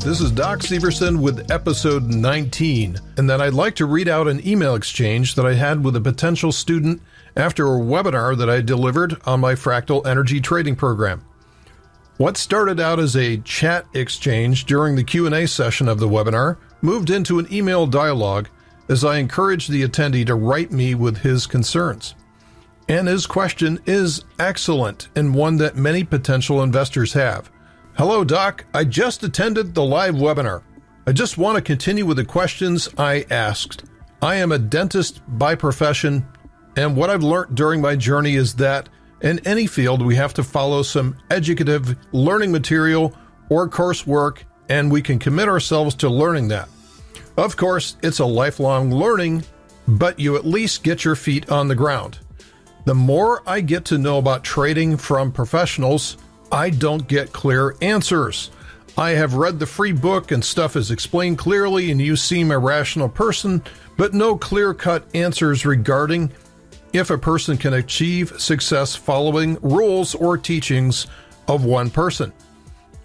This is Doc Severson with episode 19, and that I'd like to read out an email exchange that I had with a potential student after a webinar that I delivered on my fractal energy trading program. What started out as a chat exchange during the Q&A session of the webinar moved into an email dialogue as I encouraged the attendee to write me with his concerns. And his question is excellent and one that many potential investors have. Hello, Doc. I just attended the live webinar. I just want to continue with the questions I asked. I am a dentist by profession, and what I've learned during my journey is that in any field, we have to follow some educative learning material or coursework, and we can commit ourselves to learning that. Of course, it's a lifelong learning, but you at least get your feet on the ground. The more I get to know about trading from professionals, I don't get clear answers. I have read the free book and stuff is explained clearly and you seem a rational person, but no clear-cut answers regarding if a person can achieve success following rules or teachings of one person.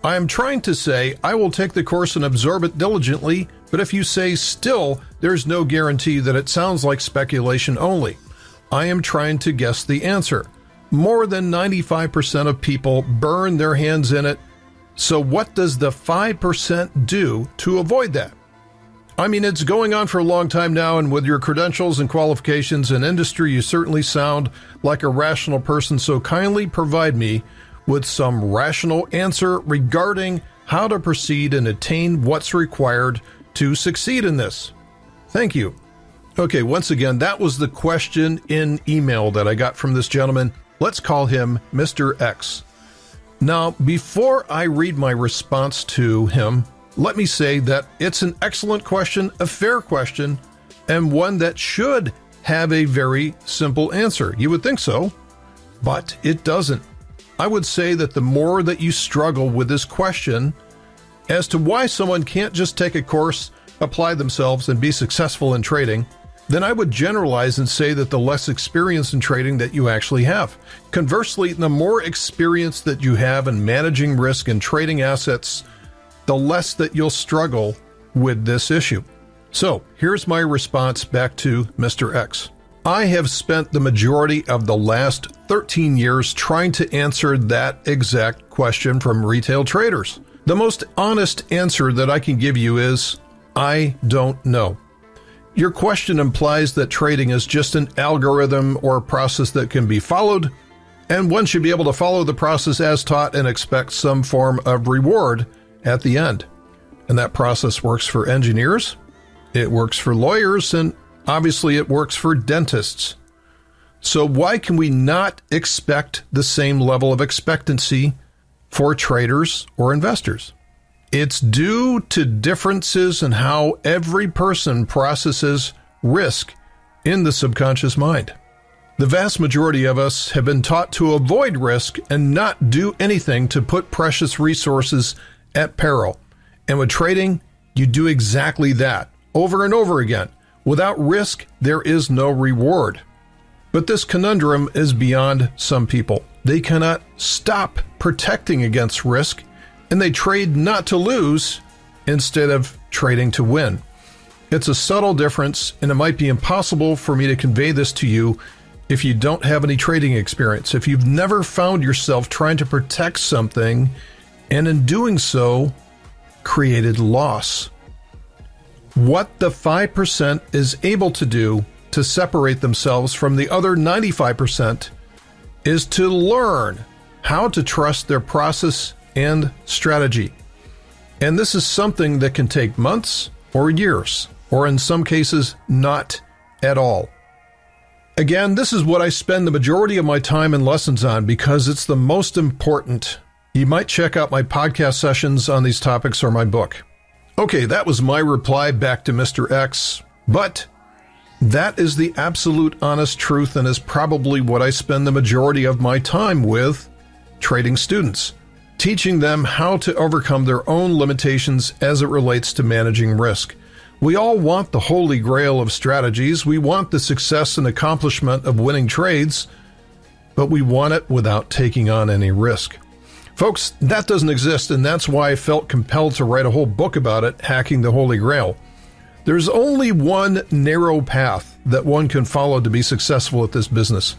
I am trying to say I will take the course and absorb it diligently, but if you say still, there's no guarantee that it sounds like speculation only. I am trying to guess the answer. More than 95% of people burn their hands in it. So what does the 5% do to avoid that? I mean, it's going on for a long time now, and with your credentials and qualifications in industry, you certainly sound like a rational person. So kindly provide me with some rational answer regarding how to proceed and attain what's required to succeed in this. Thank you. Okay, once again, that was the question in email that I got from this gentleman. Let's call him Mr. X. Now, before I read my response to him, let me say that it's an excellent question, a fair question, and one that should have a very simple answer. You would think so, but it doesn't. I would say that the more that you struggle with this question as to why someone can't just take a course, apply themselves, and be successful in trading, then I would generalize and say that the less experience in trading that you actually have. Conversely, the more experience that you have in managing risk and trading assets, the less that you'll struggle with this issue. So here's my response back to Mr. X. I have spent the majority of the last 13 years trying to answer that exact question from retail traders. The most honest answer that I can give you is, I don't know. Your question implies that trading is just an algorithm or a process that can be followed, and one should be able to follow the process as taught and expect some form of reward at the end. And that process works for engineers, it works for lawyers, and obviously it works for dentists. So why can we not expect the same level of expectancy for traders or investors? It's due to differences in how every person processes risk in the subconscious mind. The vast majority of us have been taught to avoid risk and not do anything to put precious resources at peril. And with trading, you do exactly that over and over again. Without risk, there is no reward. But this conundrum is beyond some people. They cannot stop protecting against risk, and they trade not to lose instead of trading to win. It's a subtle difference, and it might be impossible for me to convey this to you if you don't have any trading experience. If you've never found yourself trying to protect something, and in doing so, created loss. What the 5% is able to do to separate themselves from the other 95% is to learn how to trust their process and strategy. And this is something that can take months or years, or in some cases, not at all. Again, this is what I spend the majority of my time and lessons on because it's the most important. You might check out my podcast sessions on these topics or my book. Okay, that was my reply back to Mr. X, but that is the absolute honest truth and is probably what I spend the majority of my time with trading students, teaching them how to overcome their own limitations as it relates to managing risk. We all want the holy grail of strategies. We want the success and accomplishment of winning trades, but we want it without taking on any risk. Folks, that doesn't exist, and that's why I felt compelled to write a whole book about it, Hacking the Holy Grail. There's only one narrow path that one can follow to be successful at this business.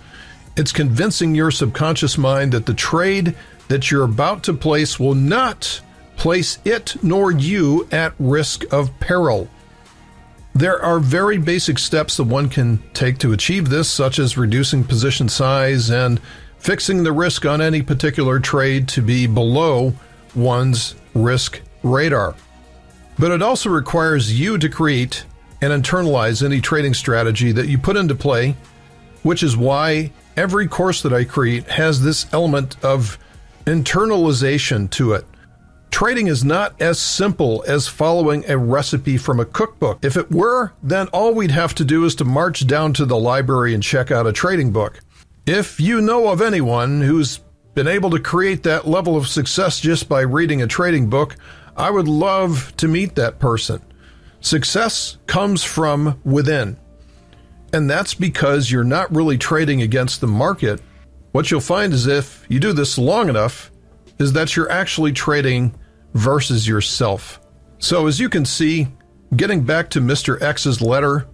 It's convincing your subconscious mind that the trade that you're about to place will not place it nor you at risk of peril. There are very basic steps that one can take to achieve this, such as reducing position size and fixing the risk on any particular trade to be below one's risk radar. But it also requires you to create and internalize any trading strategy that you put into play, which is why every course that I create has this element of internalization to it. Trading is not as simple as following a recipe from a cookbook. If it were, then all we'd have to do is to march down to the library and check out a trading book. If you know of anyone who's been able to create that level of success just by reading a trading book, I would love to meet that person. Success comes from within. And that's because you're not really trading against the market. What you'll find is if you do this long enough, is that you're actually trading versus yourself. So as you can see, getting back to Mr. X's letter,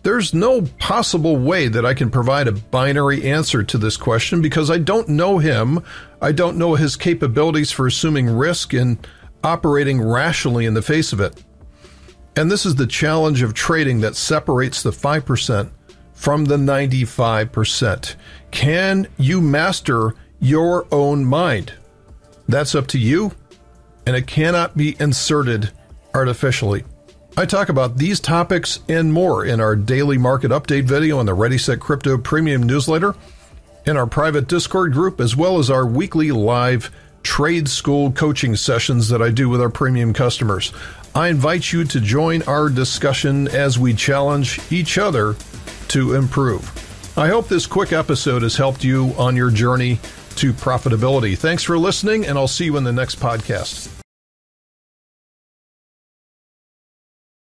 there's no possible way that I can provide a binary answer to this question because I don't know him. I don't know his capabilities for assuming risk and operating rationally in the face of it. And this is the challenge of trading that separates the 5% from the 95%. Can you master your own mind? That's up to you, and it cannot be inserted artificially. I talk about these topics and more in our daily market update video on the Ready Set Crypto Premium newsletter, in our private Discord group, as well as our weekly live trade school coaching sessions that I do with our premium customers. I invite you to join our discussion as we challenge each other to improve. I hope this quick episode has helped you on your journey to profitability. Thanks for listening, and I'll see you in the next podcast.